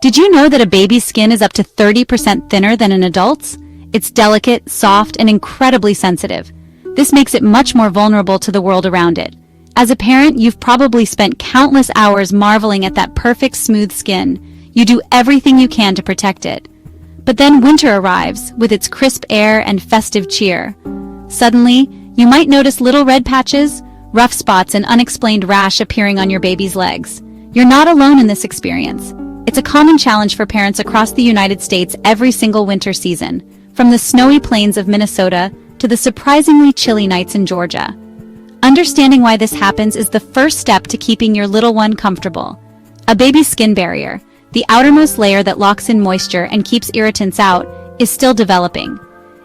Did you know that a baby's skin is up to 30% thinner than an adult's? It's delicate, soft, and incredibly sensitive. This makes it much more vulnerable to the world around it. As a parent, you've probably spent countless hours marveling at that perfect, smooth skin. You do everything you can to protect it. But then winter arrives, with its crisp air and festive cheer. Suddenly, you might notice little red patches, rough spots, and unexplained rash appearing on your baby's legs. You're not alone in this experience. It's a common challenge for parents across the United States every single winter season, from the snowy plains of Minnesota to the surprisingly chilly nights in Georgia. Understanding why this happens is the first step to keeping your little one comfortable. A baby's skin barrier, the outermost layer that locks in moisture and keeps irritants out, is still developing.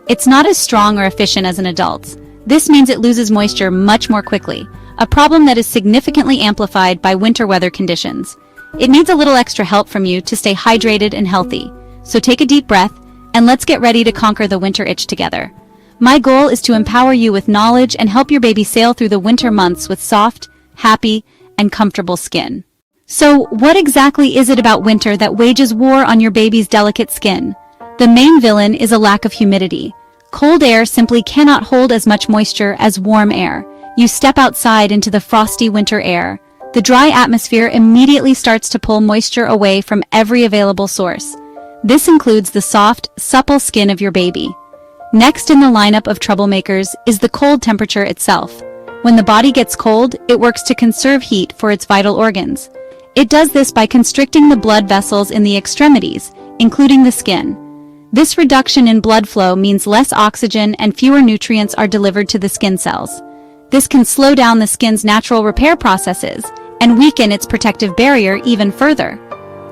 It's not as strong or efficient as an adult's. This means it loses moisture much more quickly, a problem that is significantly amplified by winter weather conditions. It needs a little extra help from you to stay hydrated and healthy. So take a deep breath, and let's get ready to conquer the winter itch together. My goal is to empower you with knowledge and help your baby sail through the winter months with soft, happy, and comfortable skin. So, what exactly is it about winter that wages war on your baby's delicate skin? The main villain is a lack of humidity. Cold air simply cannot hold as much moisture as warm air. You step outside into the frosty winter air. The dry atmosphere immediately starts to pull moisture away from every available source. This includes the soft, supple skin of your baby. Next in the lineup of troublemakers is the cold temperature itself. When the body gets cold, it works to conserve heat for its vital organs. It does this by constricting the blood vessels in the extremities, including the skin. This reduction in blood flow means less oxygen and fewer nutrients are delivered to the skin cells. This can slow down the skin's natural repair processes and weaken its protective barrier even further.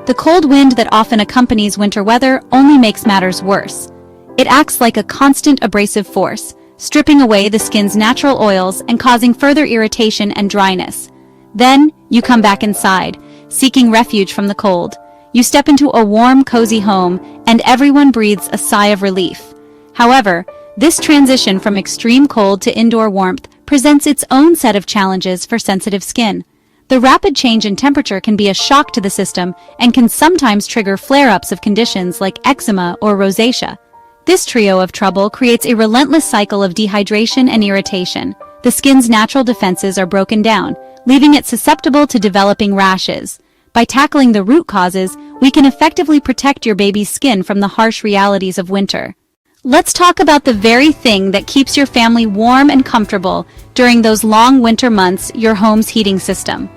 The cold wind that often accompanies winter weather only makes matters worse. It acts like a constant abrasive force, stripping away the skin's natural oils and causing further irritation and dryness. Then, you come back inside, seeking refuge from the cold. You step into a warm, cozy home, and everyone breathes a sigh of relief. However, this transition from extreme cold to indoor warmth presents its own set of challenges for sensitive skin. The rapid change in temperature can be a shock to the system and can sometimes trigger flare-ups of conditions like eczema or rosacea. This trio of trouble creates a relentless cycle of dehydration and irritation. The skin's natural defenses are broken down, leaving it susceptible to developing rashes. By tackling the root causes, we can effectively protect your baby's skin from the harsh realities of winter. Let's talk about the very thing that keeps your family warm and comfortable during those long winter months: your home's heating system.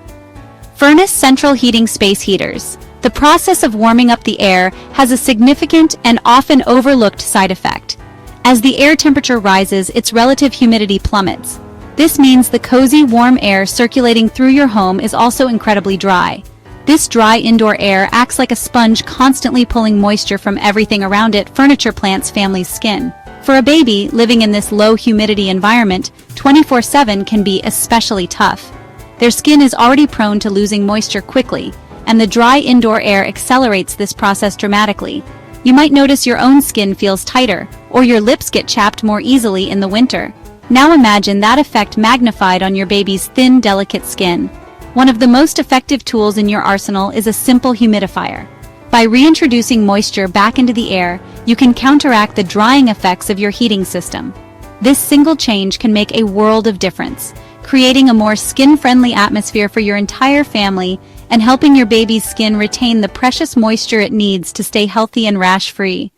Furnace central heating space heaters. The process of warming up the air has a significant and often overlooked side effect. As the air temperature rises, its relative humidity plummets. This means the cozy, warm air circulating through your home is also incredibly dry. This dry indoor air acts like a sponge, constantly pulling moisture from everything around it. Furniture plants family's skin. For a baby living in this low humidity environment, 24/7 can be especially tough. Their skin is already prone to losing moisture quickly, and the dry indoor air accelerates this process dramatically. You might notice your own skin feels tighter, or your lips get chapped more easily in the winter. Now imagine that effect magnified on your baby's thin, delicate skin. One of the most effective tools in your arsenal is a simple humidifier. By reintroducing moisture back into the air, you can counteract the drying effects of your heating system. This single change can make a world of difference, creating a more skin-friendly atmosphere for your entire family and helping your baby's skin retain the precious moisture it needs to stay healthy and rash-free.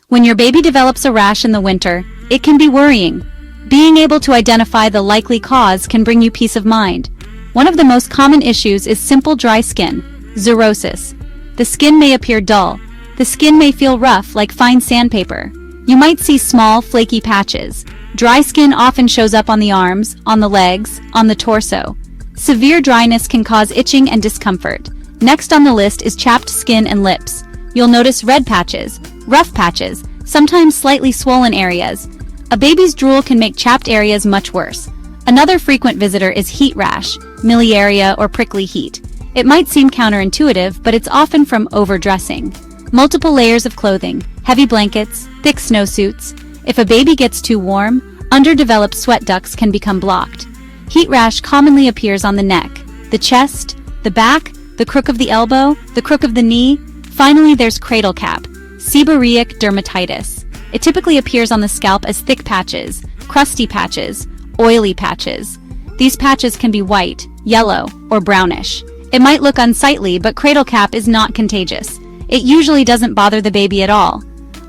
When your baby develops a rash in the winter, it can be worrying. Being able to identify the likely cause can bring you peace of mind. One of the most common issues is simple dry skin, xerosis. The skin may appear dull. The skin may feel rough, like fine sandpaper. You might see small, flaky patches. Dry skin often shows up on the arms, on the legs, on the torso. Severe dryness can cause itching and discomfort. Next on the list is chapped skin and lips. You'll notice red patches, rough patches, sometimes slightly swollen areas. A baby's drool can make chapped areas much worse. Another frequent visitor is heat rash, miliaria, or prickly heat. It might seem counterintuitive, but it's often from overdressing. Multiple layers of clothing, heavy blankets, thick snowsuits. If a baby gets too warm, underdeveloped sweat ducts can become blocked. Heat rash commonly appears on the neck, the chest, the back, the crook of the elbow, the crook of the knee. Finally, there's cradle cap, seborrheic dermatitis. It typically appears on the scalp as thick patches, crusty patches, oily patches. These patches can be white, yellow, or brownish. It might look unsightly, but cradle cap is not contagious. It usually doesn't bother the baby at all.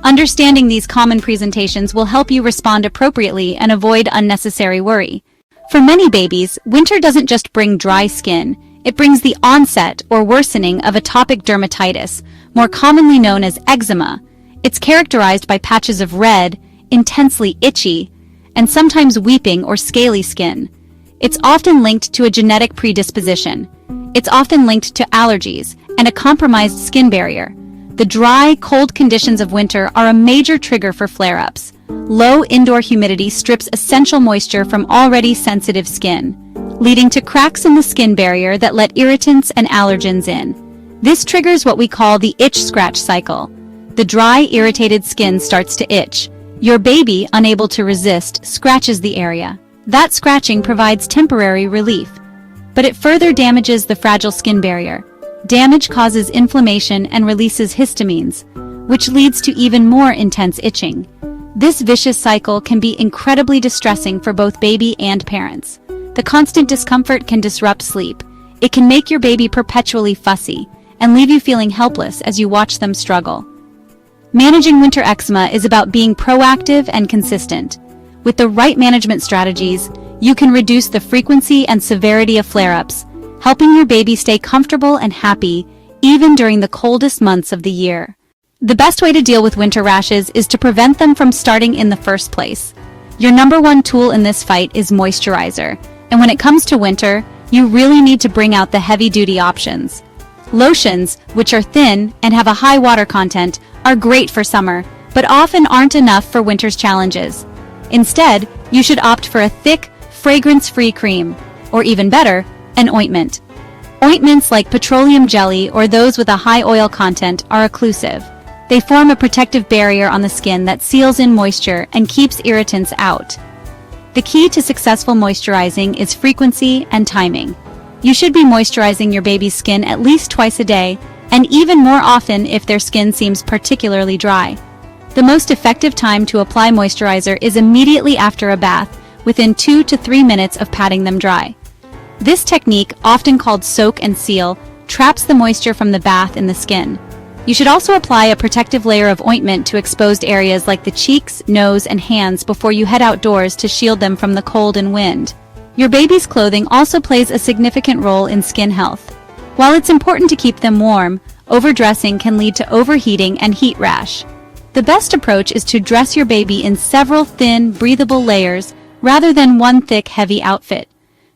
Understanding these common presentations will help you respond appropriately and avoid unnecessary worry. For many babies, winter doesn't just bring dry skin, it brings the onset or worsening of atopic dermatitis, more commonly known as eczema. It's characterized by patches of red, intensely itchy, and sometimes weeping or scaly skin. It's often linked to a genetic predisposition. It's often linked to allergies and a compromised skin barrier. The dry, cold conditions of winter are a major trigger for flare-ups. Low indoor humidity strips essential moisture from already sensitive skin, leading to cracks in the skin barrier that let irritants and allergens in. This triggers what we call the itch-scratch cycle. The dry, irritated skin starts to itch. Your baby, unable to resist, scratches the area. That scratching provides temporary relief, but it further damages the fragile skin barrier. Damage causes inflammation and releases histamines, which leads to even more intense itching. This vicious cycle can be incredibly distressing for both baby and parents. The constant discomfort can disrupt sleep. It can make your baby perpetually fussy and leave you feeling helpless as you watch them struggle. Managing winter eczema is about being proactive and consistent. With the right management strategies, you can reduce the frequency and severity of flare-ups, helping your baby stay comfortable and happy even during the coldest months of the year. The best way to deal with winter rashes is to prevent them from starting in the first place. Your number one tool in this fight is moisturizer, and when it comes to winter, you really need to bring out the heavy-duty options. Lotions, which are thin and have a high water content, are great for summer, but often aren't enough for winter's challenges. Instead, you should opt for a thick, fragrance-free cream, or even better, an ointment. Ointments like petroleum jelly or those with a high oil content are occlusive. They form a protective barrier on the skin that seals in moisture and keeps irritants out. The key to successful moisturizing is frequency and timing. You should be moisturizing your baby's skin at least twice a day, and even more often if their skin seems particularly dry. The most effective time to apply moisturizer is immediately after a bath, within 2 to 3 minutes of patting them dry. This technique, often called soak and seal, traps the moisture from the bath in the skin. You should also apply a protective layer of ointment to exposed areas like the cheeks, nose, and hands before you head outdoors to shield them from the cold and wind. Your baby's clothing also plays a significant role in skin health. While it's important to keep them warm, overdressing can lead to overheating and heat rash. The best approach is to dress your baby in several thin, breathable layers rather than one thick, heavy outfit.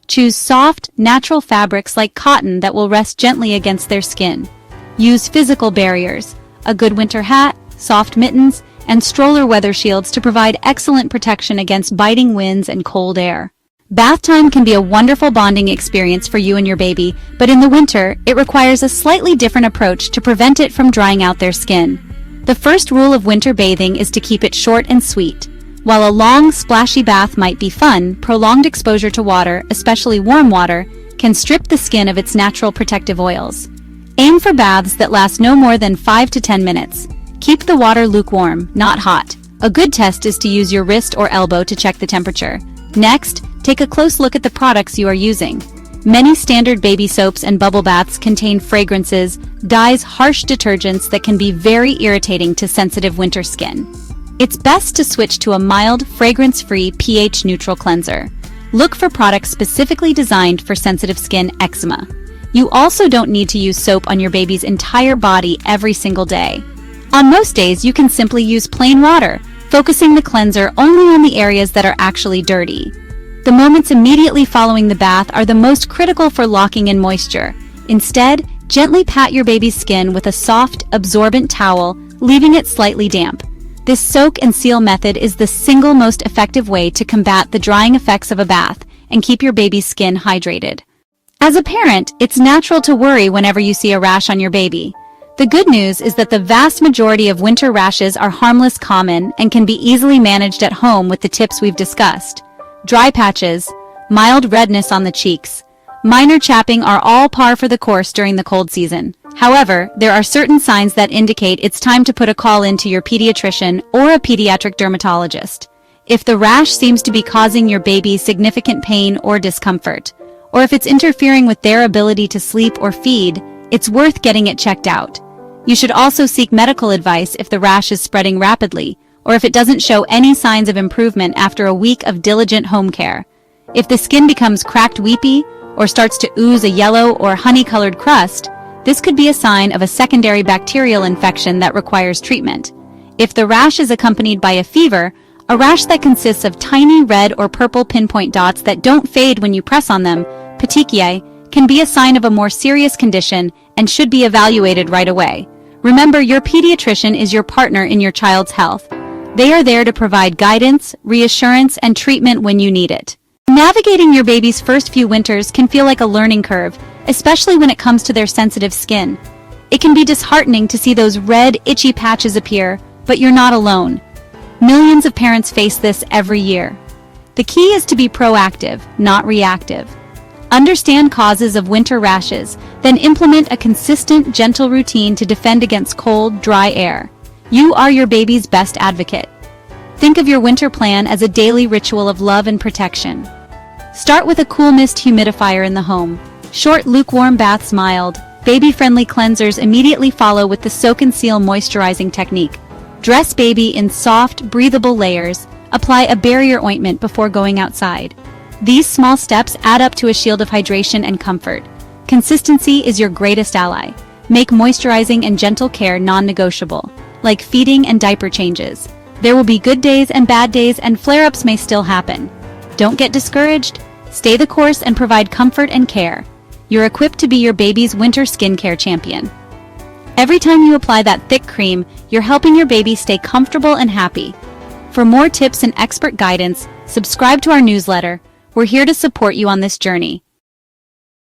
Choose soft, natural fabrics like cotton that will rest gently against their skin. Use physical barriers, a good winter hat, soft mittens, and stroller weather shields to provide excellent protection against biting winds and cold air. Bath time can be a wonderful bonding experience for you and your baby, but in the winter, it requires a slightly different approach to prevent it from drying out their skin. The first rule of winter bathing is to keep it short and sweet. While a long, splashy bath might be fun, prolonged exposure to water, especially warm water, can strip the skin of its natural protective oils. Aim for baths that last no more than 5 to 10 minutes. Keep the water lukewarm, not hot. A good test is to use your wrist or elbow to check the temperature. Next, take a close look at the products you are using. Many standard baby soaps and bubble baths contain fragrances, dyes, harsh detergents that can be very irritating to sensitive winter skin. It's best to switch to a mild, fragrance-free, pH-neutral cleanser. Look for products specifically designed for sensitive skin eczema. You also don't need to use soap on your baby's entire body every single day. On most days, you can simply use plain water, focusing the cleanser only on the areas that are actually dirty. The moments immediately following the bath are the most critical for locking in moisture. Instead, gently pat your baby's skin with a soft, absorbent towel, leaving it slightly damp. This soak and seal method is the single most effective way to combat the drying effects of a bath and keep your baby's skin hydrated. As a parent, it's natural to worry whenever you see a rash on your baby. The good news is that the vast majority of winter rashes are harmless, common, and can be easily managed at home with the tips we've discussed. Dry patches, mild redness on the cheeks, minor chapping are all par for the course during the cold season. However, there are certain signs that indicate it's time to put a call into your pediatrician or a pediatric dermatologist. If the rash seems to be causing your baby significant pain or discomfort, or if it's interfering with their ability to sleep or feed, it's worth getting it checked out. You should also seek medical advice if the rash is spreading rapidly, or if it doesn't show any signs of improvement after a week of diligent home care. If the skin becomes cracked weepy, or starts to ooze a yellow or honey-colored crust, this could be a sign of a secondary bacterial infection that requires treatment. If the rash is accompanied by a fever, a rash that consists of tiny red or purple pinpoint dots that don't fade when you press on them, petechiae, can be a sign of a more serious condition and should be evaluated right away. Remember, your pediatrician is your partner in your child's health. They are there to provide guidance, reassurance, and treatment when you need it. Navigating your baby's first few winters can feel like a learning curve, especially when it comes to their sensitive skin. It can be disheartening to see those red, itchy patches appear, but you're not alone. Millions of parents face this every year. The key is to be proactive, not reactive. Understand causes of winter rashes, then implement a consistent, gentle routine to defend against cold, dry air. You are your baby's best advocate. Think of your winter plan as a daily ritual of love and protection. Start with a cool mist humidifier in the home. Short, lukewarm baths mild. Baby-friendly cleansers immediately follow with the soak and seal moisturizing technique. Dress baby in soft, breathable layers. Apply a barrier ointment before going outside. These small steps add up to a shield of hydration and comfort. Consistency is your greatest ally. Make moisturizing and gentle care non-negotiable, like feeding and diaper changes. There will be good days and bad days, and flare-ups may still happen. Don't get discouraged. Stay the course and provide comfort and care. You're equipped to be your baby's winter skincare champion. Every time you apply that thick cream, you're helping your baby stay comfortable and happy. For more tips and expert guidance, subscribe to our newsletter. We're here to support you on this journey.